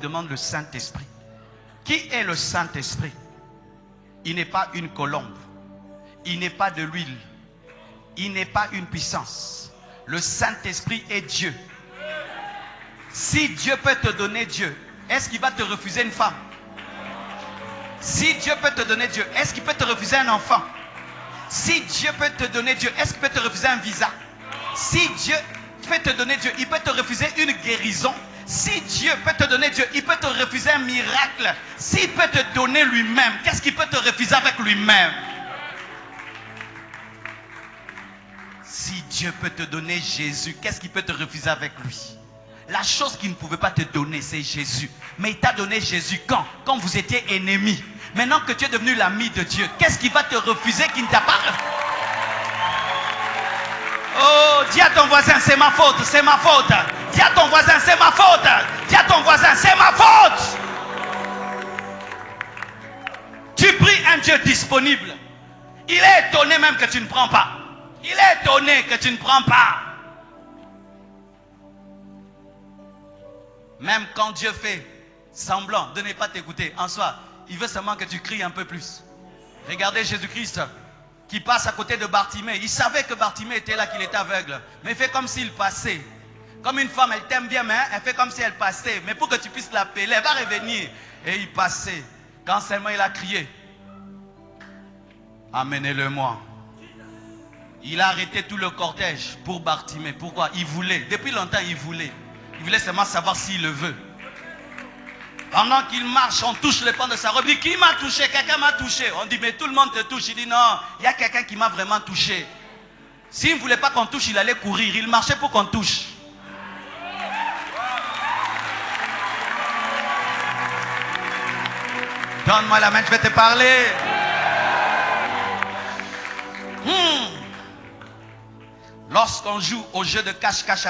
demande le Saint-Esprit. Qui est le Saint-Esprit? Il n'est pas une colombe. Il n'est pas de l'huile. Il n'est pas une puissance. Le Saint-Esprit est Dieu. Si Dieu peut te donner Dieu, est-ce qu'il va te refuser une femme? Si Dieu peut te donner Dieu, est-ce qu'il peut te refuser un enfant? Si Dieu peut te donner Dieu, est-ce qu'il peut te refuser un visa? Si Dieu peut te donner Dieu, il peut te refuser une guérison. Si Dieu peut te donner Dieu, il peut te refuser un miracle. S'il peut te donner lui-même, qu'est-ce qu'il peut te refuser avec lui-même? Si Dieu peut te donner Jésus, qu'est-ce qu'il peut te refuser avec lui? La chose qu'il ne pouvait pas te donner, c'est Jésus. Mais il t'a donné Jésus quand? Quand vous étiez ennemis. Maintenant que tu es devenu l'ami de Dieu, qu'est-ce qu'il va te refuser qui ne t'a pas refusé? Oh, dis à ton voisin, c'est ma faute, c'est ma faute. Dis à ton voisin, c'est ma faute. Dis à ton voisin, c'est ma faute. Tu pries un Dieu disponible. Il est étonné même que tu ne prends pas. Il est étonné que tu ne prends pas. Même quand Dieu fait semblant de ne pas t'écouter, en soi, il veut seulement que tu cries un peu plus. Regardez Jésus-Christ qui passe à côté de Bartimée. Il savait que Bartimée était là, qu'il était aveugle. Mais il fait comme s'il passait. Comme une femme, elle t'aime bien, mais elle fait comme si elle passait. Mais pour que tu puisses l'appeler, elle va revenir. Et il passait. Quand seulement il a crié, amenez-le-moi. Il a arrêté tout le cortège pour Bartimée. Pourquoi? Il voulait. Depuis longtemps, il voulait. Il voulait seulement savoir s'il le veut. Pendant qu'il marche, on touche le pan de sa robe. Il dit, qui m'a touché? Quelqu'un m'a touché. On dit, mais tout le monde te touche. Il dit, non, il y a quelqu'un qui m'a vraiment touché. S'il ne voulait pas qu'on touche, il allait courir. Il marchait pour qu'on touche. Donne-moi la main, je vais te parler. Lorsqu'on joue au jeu de cache-cache